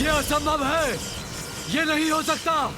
ये असंभव है, ये नहीं हो सकता।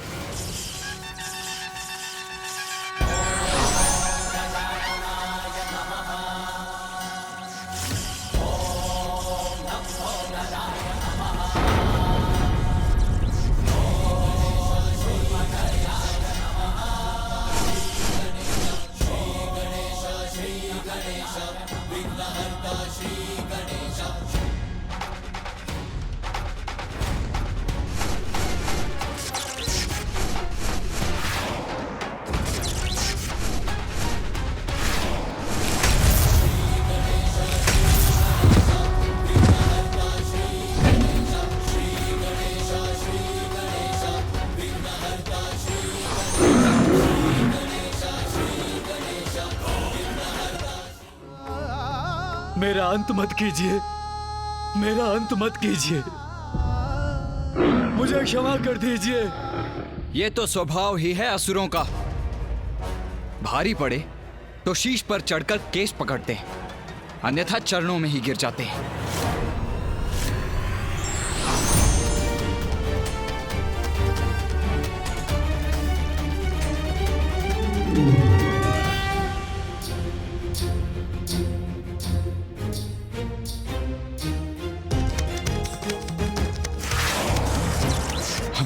मेरा अंत मत कीजिए, मेरा अंत मत कीजिए, मुझे क्षमा कर दीजिए। ये तो स्वभाव ही है असुरों का। भारी पड़े तो शीश पर चढ़कर केश पकड़ते हैं, अन्यथा चरणों में ही गिर जाते हैं।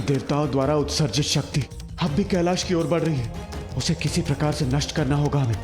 देवताओं द्वारा उत्सर्जित शक्ति अब भी कैलाश की ओर बढ़ रही है। उसे किसी प्रकार से नष्ट करना होगा हमें।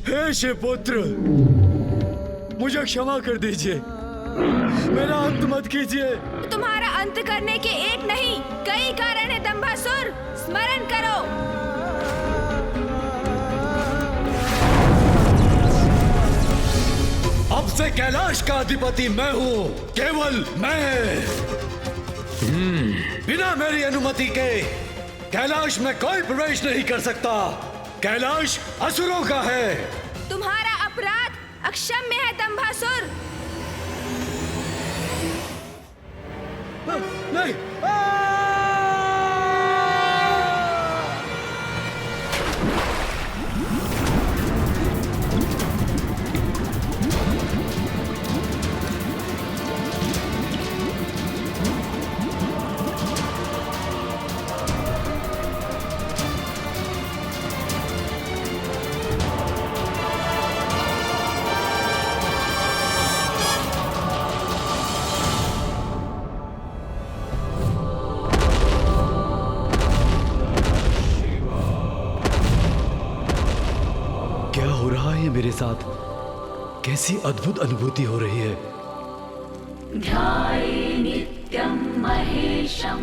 हे शिवपुत्र, मुझे क्षमा कर दीजिए, मेरा अंत मत कीजिए। तुम्हारा अंत करने के एक नहीं कई कारण है दंभासुर, स्मरण करो। अब से कैलाश का अधिपति मैं हूँ, केवल मैं। बिना मेरी अनुमति के कैलाश में कोई प्रवेश नहीं कर सकता। कैलाश असुरों का है। तुम्हारा अपराध अक्षम्य है दंभासुर। नहीं, मेरे साथ कैसी अद्भुत अनुभूति हो रही है। ध्याये नित्यं महेशं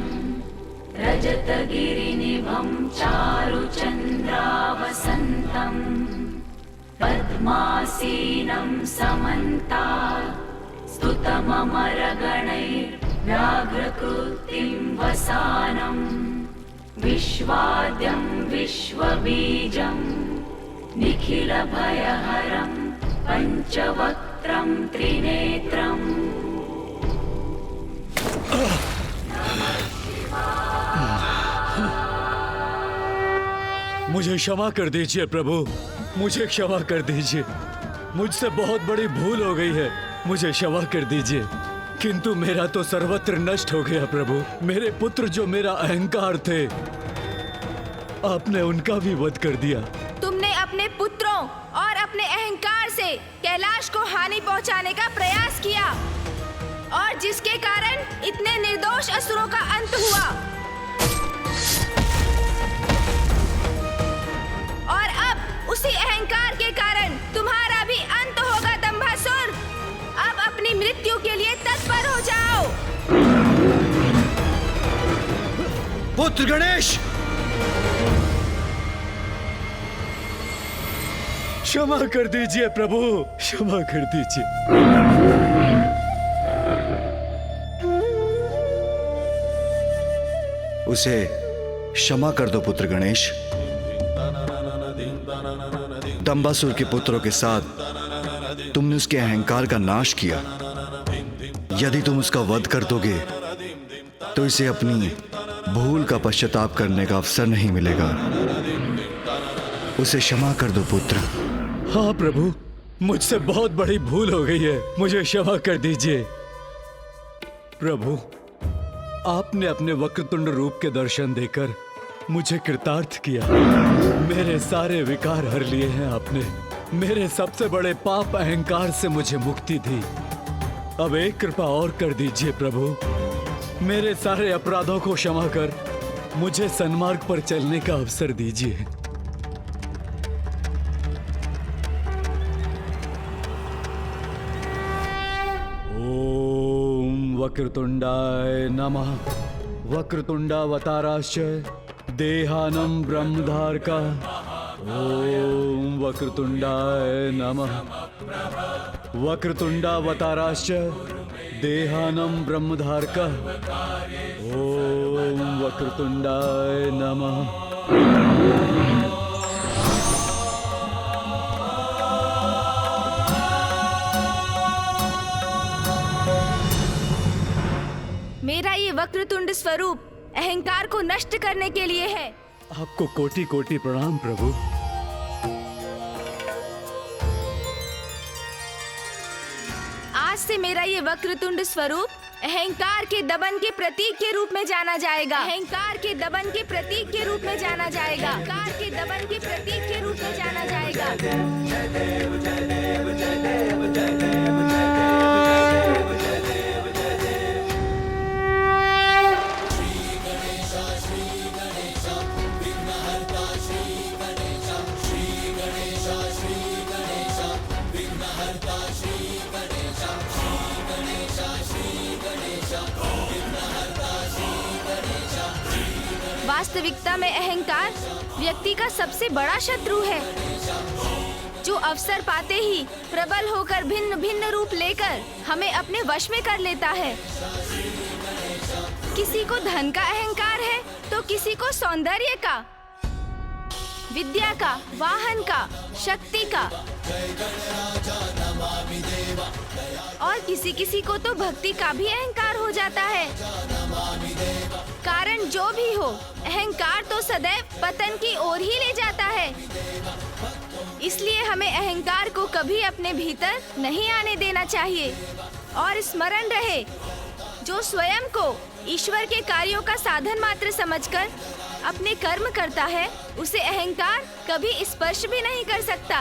रजतगिरिनिभं चारुचन्द्रावसन्तं पद्मासीनं समन्तात् स्तुतममरगणैर्व्याघ्रकृतिं वसानं विश्वाद्यं विश्वबीजं निखिलभयहरं पंचवक्त्रं त्रिनेत्रम्। मुझे क्षमा कर दीजिए प्रभु, मुझे क्षमा कर दीजिए। मुझसे बहुत बड़ी भूल हो गई है, मुझे क्षमा कर दीजिए। किंतु मेरा तो सर्वत्र नष्ट हो गया प्रभु। मेरे पुत्र जो मेरा अहंकार थे, आपने उनका भी वध कर दिया। तुमने अपने पुत्रों और अपने अहंकार से कैलाश को हानि पहुंचाने का प्रयास किया और जिसके कारण इतने निर्दोष असुरों का अंत हुआ। और अब उसी पुत्र गणेश, क्षमा कर दीजिए प्रभु, क्षमा कर दीजिए। उसे क्षमा कर दो पुत्र गणेश। दंबासुर के पुत्रों के साथ तुमने उसके अहंकार का नाश किया। यदि तुम उसका वध कर दोगे तो इसे अपनी भूल का पश्चाताप करने का अवसर नहीं मिलेगा। उसे क्षमा कर दो पुत्र। हाँ प्रभु, मुझसे बहुत बड़ी भूल हो गई है, मुझे क्षमा कर दीजिए। प्रभु, आपने अपने वक्रतुंड रूप के दर्शन देकर मुझे कृतार्थ किया। मेरे सारे विकार हर लिए हैं आपने। मेरे सबसे बड़े पाप अहंकार से मुझे मुक्ति दी। अब एक कृपा और कर दीजिए प्रभु, मेरे सारे अपराधों को क्षमा कर मुझे सन्मार्ग पर चलने का अवसर दीजिए। ओम वक्रतुंडाय नमः। वक्रतुंडावताराश्च देहानं ब्रह्मधारका। ओम वक्रतुंडाय नमः। वक्रतुंडावताराश्च देहानं ब्रह्मधारका। ओम वक्रतुंडाय नमः। मेरा ये वक्रतुंड स्वरूप अहंकार को नष्ट करने के लिए है। आपको कोटि कोटि प्रणाम प्रभु। आज से मेरा ये वक्रतुंड स्वरूप अहंकार के दमन के प्रतीक के रूप में जाना जाएगा। अहंकार के दमन के प्रतीक के रूप में जाना जाएगा। अहंकार के दमन के प्रतीक के रूप में जाना जाएगा। वास्तविकता में अहंकार व्यक्ति का सबसे बड़ा शत्रु है, जो अवसर पाते ही प्रबल होकर भिन्न भिन्न रूप लेकर हमें अपने वश में कर लेता है। किसी को धन का अहंकार है तो किसी को सौंदर्य का, विद्या का, वाहन का, शक्ति का, और किसी किसी को तो भक्ति का भी अहंकार हो जाता है। कारण जो भी हो, अहंकार तो सदैव पतन की ओर ही ले जाता है। इसलिए हमें अहंकार को कभी अपने भीतर नहीं आने देना चाहिए। और स्मरण रहे, जो स्वयं को ईश्वर के कार्यों का साधन मात्र समझकर अपने कर्म करता है, उसे अहंकार कभी स्पर्श भी नहीं कर सकता।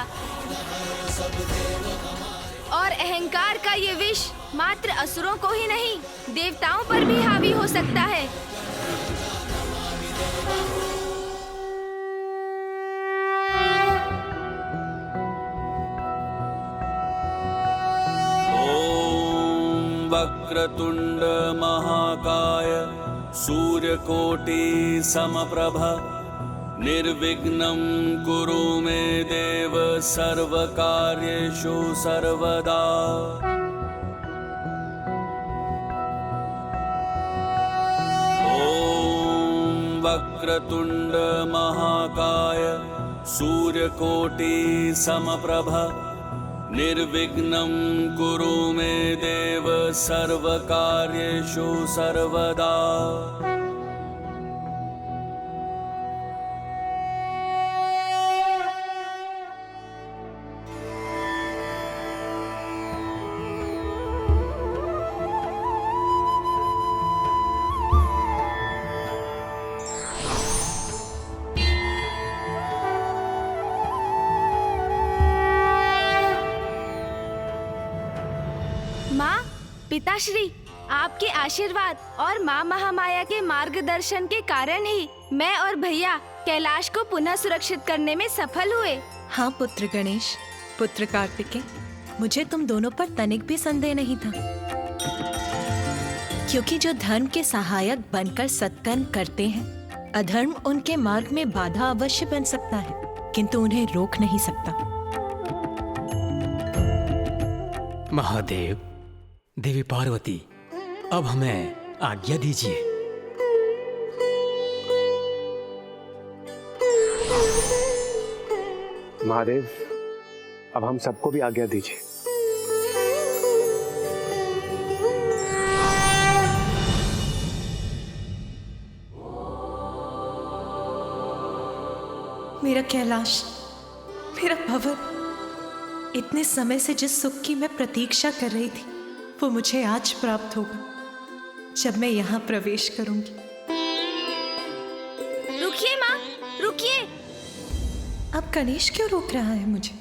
और अहंकार का ये विष मात्र असुरों को ही नहीं, देवताओं पर भी हावी हो सकता है। ओम वक्रतुंड महाकाय सूर्यकोटि समप्रभ निर्विघ्नं कुरु मे देव सर्वकार्येषु सर्वदा। ओम वक्रतुंड महाकाय सूर्यकोटि समप्रभ निर्विघ्नं कुरु मे देव सर्वकार्येषु सर्वदा। माँ, पिताश्री, आपके आशीर्वाद और माँ महामाया के मार्गदर्शन के कारण ही मैं और भैया कैलाश को पुनः सुरक्षित करने में सफल हुए। हाँ पुत्र गणेश, पुत्र कार्तिकेय, मुझे तुम दोनों पर तनिक भी संदेह नहीं था, क्योंकि जो धर्म के सहायक बनकर सत्कर्म करते हैं अधर्म उनके मार्ग में बाधा अवश्य बन सकता है, किंतु उन्हें रोक नहीं सकता। महादेव, देवी पार्वती, अब हमें आज्ञा दीजिए। महादेव, अब हम सबको भी आज्ञा दीजिए। मेरा कैलाश, मेरा भवन, इतने समय से जिस सुख की मैं प्रतीक्षा कर रही थी वो मुझे आज प्राप्त होगा जब मैं यहाँ प्रवेश करूंगी। रुकिए माँ, रुकिए। अब गणेश क्यों रोक रहा है मुझे?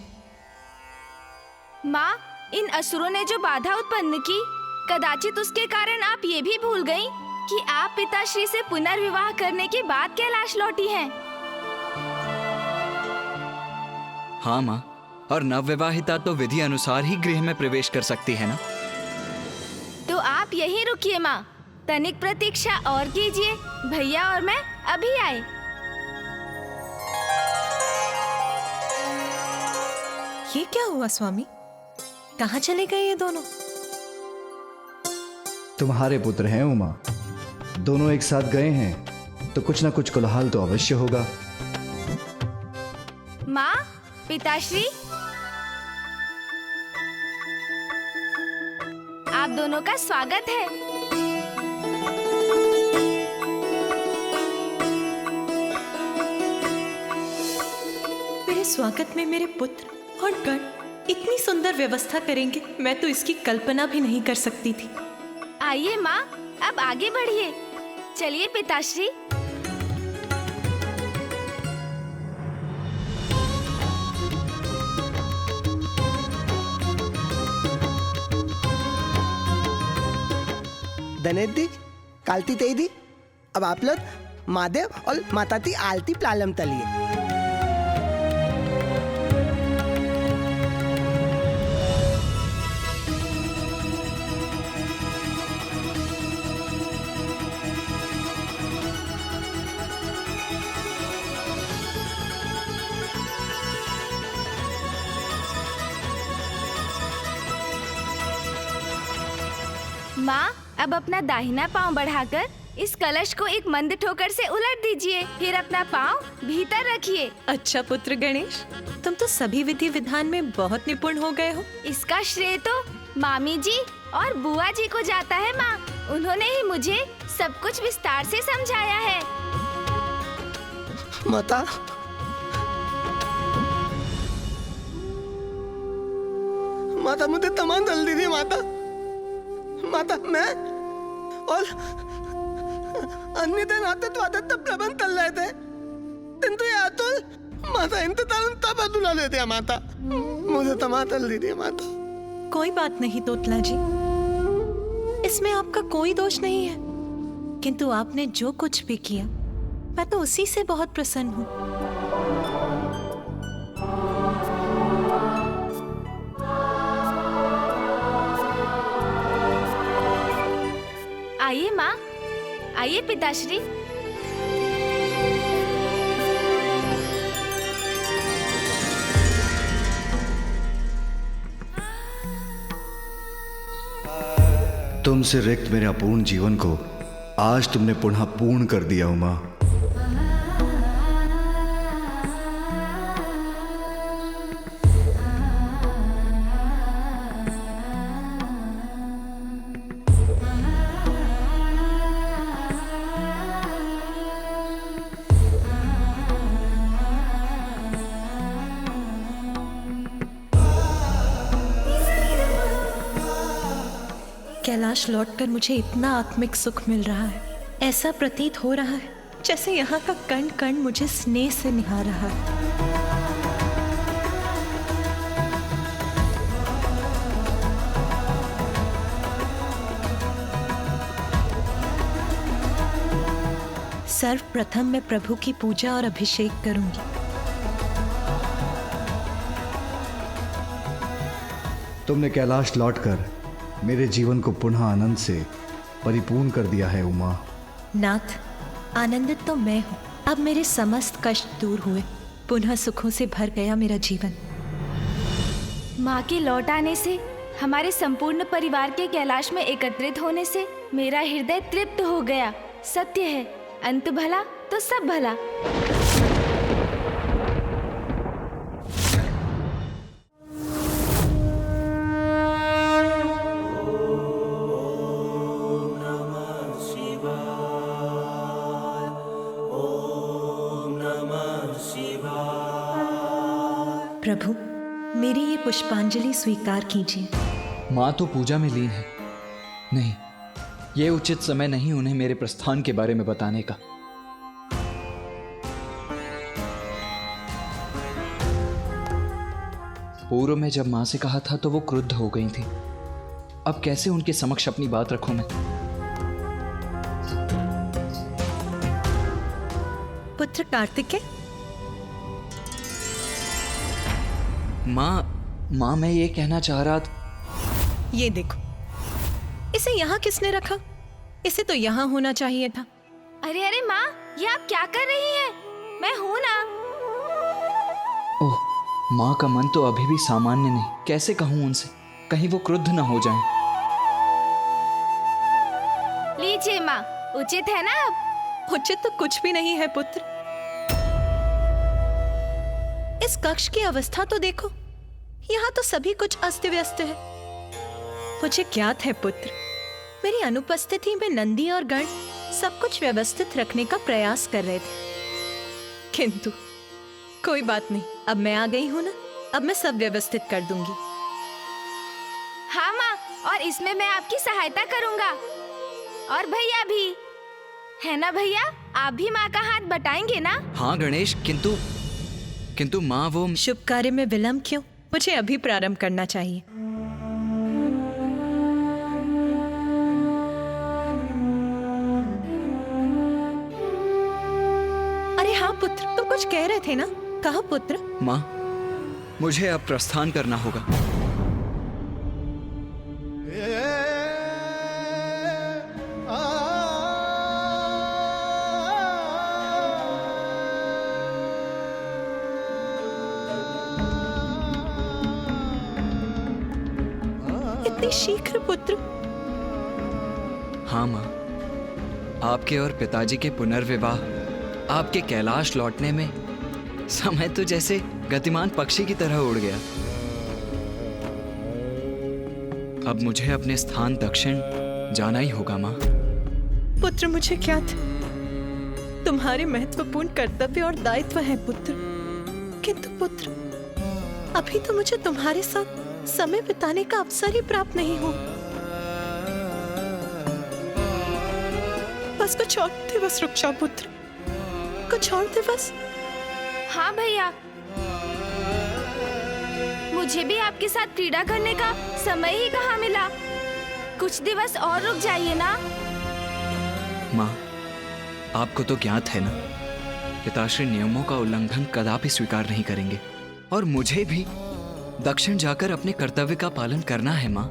माँ, इन असुरों ने जो बाधा उत्पन्न की, कदाचित उसके कारण आप ये भी भूल गई कि आप पिताश्री से पुनर्विवाह करने के बाद कैलाश लौटी हैं। हाँ माँ, और नवविवाहिता तो विधि अनुसार ही गृह में प्रवेश कर सकती है ना। तो आप यहीं रुकिए माँ, तनिक प्रतीक्षा और कीजिए। भैया और मैं अभी आए। ये क्या हुआ स्वामी? कहाँ चले गए ये दोनों? तुम्हारे पुत्र हैं उमा, दोनों एक साथ गए हैं तो कुछ ना कुछ कोलाहल तो अवश्य होगा। माँ, पिताश्री, आप दोनों का स्वागत है। मेरे स्वागत में मेरे पुत्र और गण इतनी सुंदर व्यवस्था करेंगे, मैं तो इसकी कल्पना भी नहीं कर सकती थी। आइए माँ, अब आगे बढ़िए। चलिए पिताश्री। धनेदी, कालती तेदी, अब आप लोग महादेव और माता की आलती प्रालम तलिए। माँ, अब अपना दाहिना पाँव बढ़ाकर इस कलश को एक मंद ठोकर से उलट दीजिए, फिर अपना पाँव भीतर रखिए। अच्छा पुत्र गणेश, तुम तो सभी विधि विधान में बहुत निपुण हो गए हो। इसका श्रेय तो मामी जी और बुआ जी को जाता है माँ। उन्होंने ही मुझे सब कुछ विस्तार से समझाया है। माता, माता मुझे तमाम दल दीजिए माता। माता, मैं और अन्य दिन आते तो आते तब प्रबंध चल रहे थे, किंतु ये अतुल माता इंतजार तब अतुला लेते हैं माता। मुझे तमाम दल दीजिए माता। कोई बात नहीं तोतला जी, इसमें आपका कोई दोष नहीं है, किंतु आपने जो कुछ भी किया मैं तो उसी से बहुत प्रसन्न हूँ। आइए माँ, आइए पिताश्री। तुमसे रिक्त मेरे अपूर्ण जीवन को आज तुमने पुनः पूर्ण कर दिया उमा। कैलाश लौटकर मुझे इतना आत्मिक सुख मिल रहा है, ऐसा प्रतीत हो रहा है जैसे यहाँ का कण कण मुझे स्नेह से निहार रहा है। सर्वप्रथम मैं प्रभु की पूजा और अभिषेक करूंगी। तुमने कैलाश लौटकर मेरे जीवन को पुनः आनंद से परिपूर्ण कर दिया है उमा। नाथ, आनंदित तो मैं हूँ। अब मेरे समस्त कष्ट दूर हुए, पुनः सुखों से भर गया मेरा जीवन। माँ के लौट आने से, हमारे संपूर्ण परिवार के कैलाश में एकत्रित होने से मेरा हृदय तृप्त हो गया। सत्य है, अंत भला तो सब भला। प्रभु, मेरी ये पुष्पांजलि स्वीकार कीजिए। माँ तो पूजा में लीन है। नहीं, ये उचित समय नहीं उन्हें मेरे प्रस्थान के बारे में बताने का। पूर्व में जब माँ से कहा था तो वो क्रुद्ध हो गई थी। अब कैसे उनके समक्ष अपनी बात रखूं मैं? पुत्र कार्तिकेय। माँ मैं ये कहना चाह रहा था। ये देखो, इसे यहाँ किसने रखा? इसे तो यहाँ होना चाहिए था। अरे अरे माँ, ये आप क्या कर रही हैं? मैं हूँ ना। ओह, माँ का मन तो अभी भी सामान्य नहीं। कैसे कहूँ उनसे, कहीं वो क्रुद्ध न हो जाएं। लीजिए माँ, उचित है ना अब? उचित तो कुछ भी नहीं है पुत्र। इस कक्ष की अवस्था तो देखो, यहाँ तो सभी कुछ अस्त व्यस्त है। मुझे ज्ञात है पुत्र, मेरी अनुपस्थिति में नंदी और गण सब कुछ व्यवस्थित रखने का प्रयास कर रहे थे, किंतु कोई बात नहीं, अब मैं आ गई हूँ ना, अब मैं सब व्यवस्थित कर दूंगी। हाँ माँ, और इसमें मैं आपकी सहायता करूँगा। और भैया भी, है ना भैया? आप भी माँ का हाथ बटाएंगे ना? हाँ गणेश, किंतु माँ वो शुभ कार्य में विलंब क्यों? मुझे अभी प्रारंभ करना चाहिए। अरे हाँ पुत्र, तुम कुछ कह रहे थे ना? कहा पुत्र। माँ, मुझे अब प्रस्थान करना होगा। इतनी शीघ्र पुत्र? हाँ माँ, आपके और पिताजी के पुनर्विवाह, आपके कैलाश लौटने में समय तो जैसे गतिमान पक्षी की तरह उड़ गया। अब मुझे अपने स्थान दक्षिण जाना ही होगा माँ। पुत्र मुझे क्या था, तुम्हारे महत्वपूर्ण कर्तव्य और दायित्व है पुत्र, किंतु पुत्र अभी तो मुझे तुम्हारे साथ समय बिताने का अवसर ही प्राप्त नहीं हो। बस कुछ और दिवस रुक जाओ पुत्र, कुछ और दिवस। हाँ भैया, मुझे भी आपके साथ क्रीड़ा करने का समय ही कहाँ मिला। कुछ दिवस और रुक जाइए ना। माँ, आपको तो ज्ञात है ना, पिताश्री नियमों का उल्लंघन कदापि स्वीकार नहीं करेंगे, और मुझे भी दक्षिण जाकर अपने कर्तव्य का पालन करना है माँ।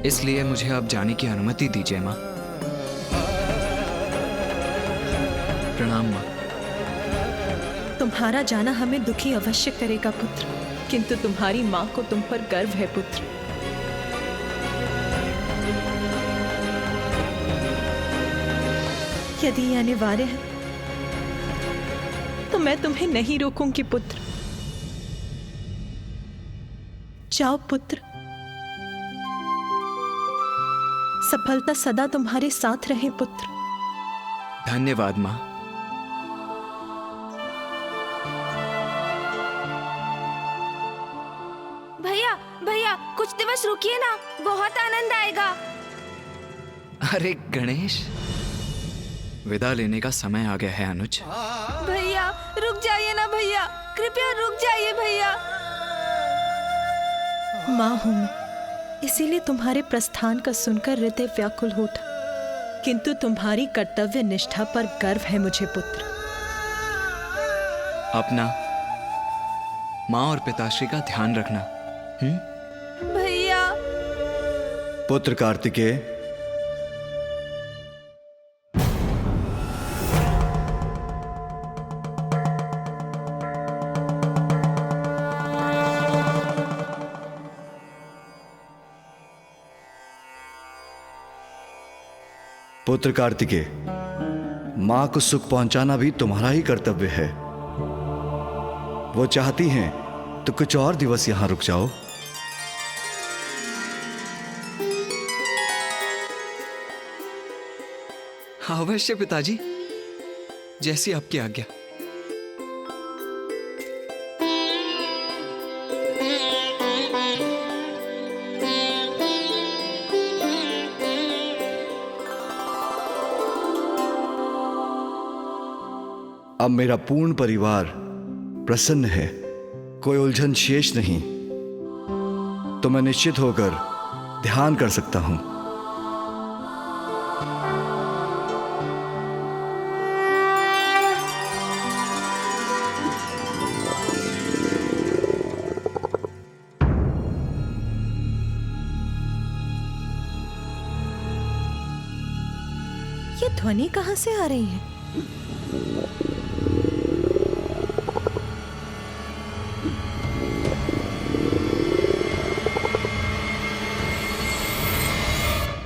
इसलिए मुझे अब जाने की अनुमति दीजिए माँ। प्रणाम माँ। तुम्हारा जाना हमें दुखी अवश्य करेगा पुत्र, किंतु तुम्हारी माँ को तुम पर गर्व है पुत्र। यदि ये अनिवार्य है तो मैं तुम्हें नहीं रोकूंगी पुत्र। जाओ पुत्र, सफलता सदा तुम्हारे साथ रहे पुत्र। धन्यवाद माँ। भैया भैया, कुछ दिवस रुकिए ना, बहुत आनंद आएगा। अरे गणेश, विदा लेने का समय आ गया है अनुज। भैया रुक जाइए ना भैया, कृपया रुक जाइए भैया। माँ हूं मैं, इसीलिए तुम्हारे प्रस्थान का सुनकर हृदय व्याकुल हो उठा, किंतु तुम्हारी कर्तव्य निष्ठा पर गर्व है मुझे पुत्र। अपना, माँ और पिताश्री का ध्यान रखना। भैया पुत्र कार्तिकेय, पुत्र कार्तिकेय, मां को सुख पहुंचाना भी तुम्हारा ही कर्तव्य है। वो चाहती हैं तो कुछ और दिवस यहां रुक जाओ। अवश्य पिताजी, जैसी आपकी आज्ञा। अब मेरा पूर्ण परिवार प्रसन्न है, कोई उलझन शेष नहीं, तो मैं निश्चित होकर ध्यान कर सकता हूं। ये ध्वनि कहां से आ रही है?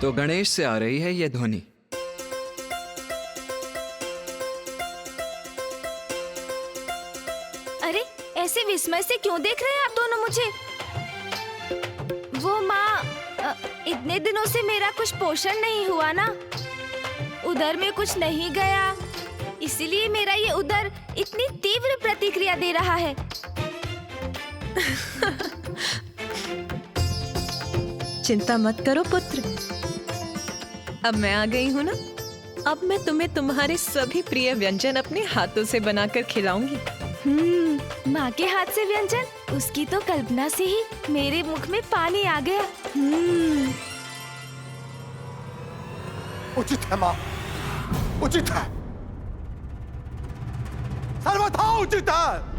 तो गणेश से आ रही है यह ध्वनि। अरे ऐसे विस्मय से क्यों देख रहे हैं आप दोनों मुझे? वो माँ, इतने दिनों से मेरा कुछ पोषण नहीं हुआ ना, उदर में कुछ नहीं गया, इसीलिए मेरा ये उदर इतनी तीव्र प्रतिक्रिया दे रहा है। चिंता मत करो पुत्र, अब मैं आ गई हूँ ना, अब मैं तुम्हें तुम्हारे सभी प्रिय व्यंजन अपने हाथों से बनाकर खिलाऊंगी। माँ के हाथ से व्यंजन, उसकी तो कल्पना से ही मेरे मुख में पानी आ गया। उचित है माँ, उचित है, सर्वथा उचित है।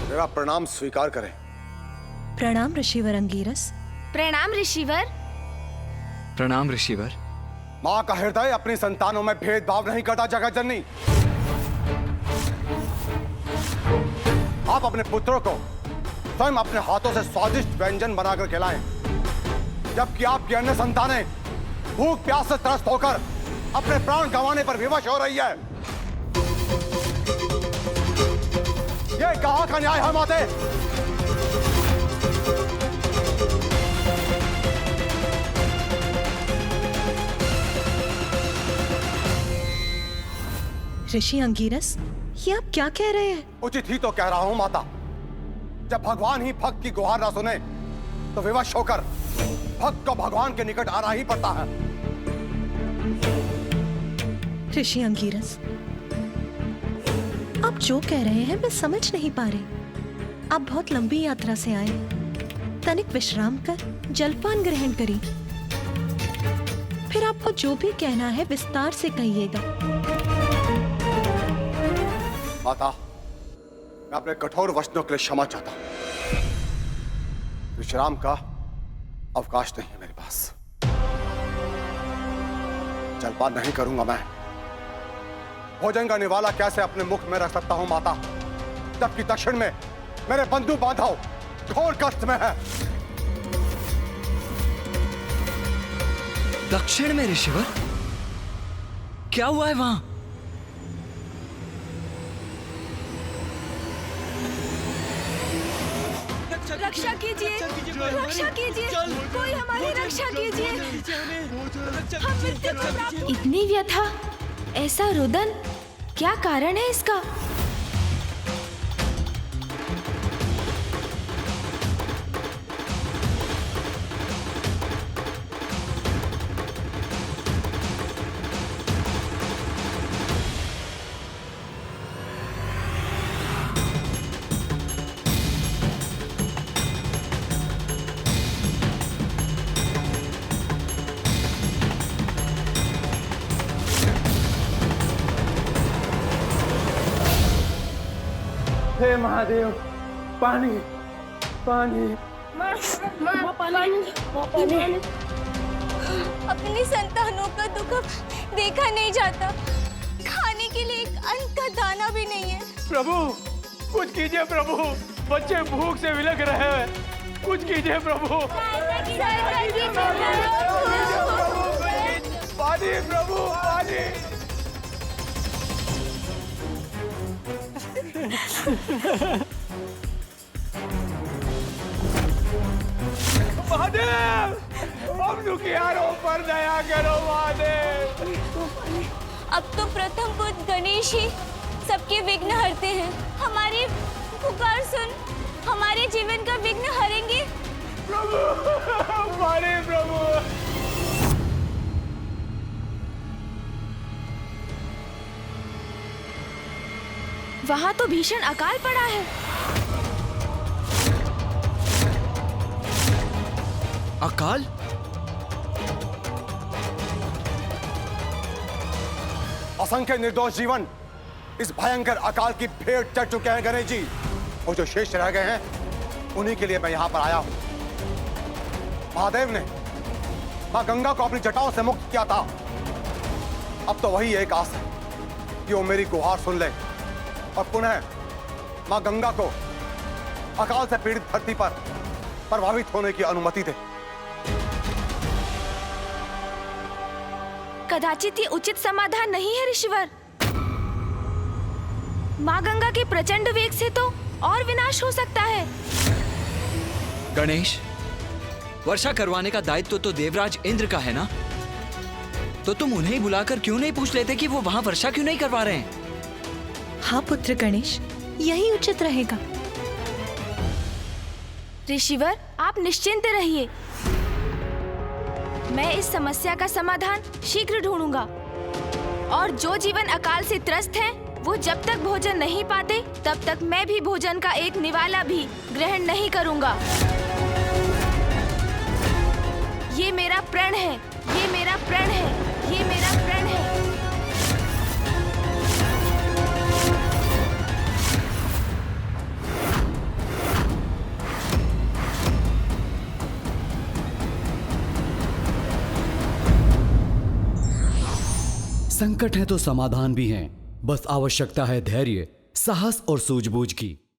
मेरा प्रणाम स्वीकार करें। प्रणाम ऋषिवर अंगीरस। प्रणाम ऋषिवर। प्रणाम ऋषिवर। माँ का हृदय अपनी संतानों में भेदभाव नहीं करता जगत जननी। आप अपने पुत्रों को स्वयं अपने हाथों से स्वादिष्ट व्यंजन बनाकर खिलाएं, जबकि आपकी अन्य संतानें भूख प्यास से त्रस्त होकर अपने प्राण गंवाने पर विवश हो रही है। ये कहां का न्याय है माते? ऋषि अंगीरस, ये आप क्या कह रहे हैं? उचित ही तो कह रहा हूं माता। जब भगवान ही भक्त की गुहार ना सुने तो विवश होकर भक्त को भगवान के निकट आना ही पड़ता है। ऋषि अंगीरस, आप जो कह रहे हैं मैं समझ नहीं पा रही। आप बहुत लंबी यात्रा से आए, तनिक विश्राम कर जलपान ग्रहण करिए, फिर आपको जो भी कहना है विस्तार से कहिएगा। माता, मैं अपने कठोर वचनों के लिए क्षमा चाहता हूं। विश्राम का अवकाश नहीं है मेरे पास। जलपान नहीं करूंगा मैं। भोजन का निवाला कैसे अपने मुख में रख सकता हूं माता, जबकि दक्षिण में मेरे बंधु बांधव घोर कष्ट में है। दक्षिण में ऋषिवर? क्या हुआ है वहां? रक्षा कीजिए, रक्षा कीजिए, कोई हमारी रक्षा कीजिए। हम मृत्यु को प्राप्त। इतनी व्यथा, ऐसा रुदन, क्या कारण है इसका? हे महादेव, पानी पानी। अपनी संतानों का दुख देखा नहीं जाता। खाने के लिए एक अन्न का दाना भी नहीं है। प्रभु कुछ कीजिए प्रभु, बच्चे भूख से विलग रहे हैं, कुछ कीजिए प्रभु। पानी प्रभु, पानी। महादेव, हम दुखियारों पर दया करो महादेव। अब तो प्रथम पुत्र गणेश ही सबके विघ्न हरते हैं। हमारी पुकार सुन, हमारे जीवन का विघ्न हरेंगे। प्रभु, हमारे प्रभु। वहाँ तो भीषण अकाल पड़ा है। अकाल? असंख्य निर्दोष जीवन इस भयंकर अकाल की भेंट चढ़ चुके हैं गणेश जी। वो जो शेष रह गए हैं उन्हीं के लिए मैं यहाँ पर आया हूँ। महादेव ने माँ गंगा को अपनी जटाओं से मुक्त किया था। अब तो वही एक आस है कि वो मेरी गुहार सुन ले और पुनः माँ गंगा को अकाल से पीड़ित धरती पर प्रभावित होने की अनुमति दे। कदाचित ये उचित समाधान नहीं है ऋषिवर। माँ गंगा के प्रचंड वेग से तो और विनाश हो सकता है। गणेश, वर्षा करवाने का दायित्व तो देवराज इंद्र का है ना? तो तुम उन्हें बुलाकर क्यों नहीं पूछ लेते कि वो वहां वर्षा क्यों नहीं करवा रहे हैं? हाँ पुत्र गणेश, यही उचित रहेगा। ऋषिवर, आप निश्चिंत रहिए। मैं इस समस्या का समाधान शीघ्र ढूंढूंगा। और जो जीवन अकाल से त्रस्त हैं, वो जब तक भोजन नहीं पाते तब तक मैं भी भोजन का एक निवाला भी ग्रहण नहीं करूंगा। ये मेरा प्रण है, ये मेरा प्रण है, ये मेरा प्रण है। संकट है तो समाधान भी है। बस आवश्यकता है धैर्य, साहस और सूझबूझ की।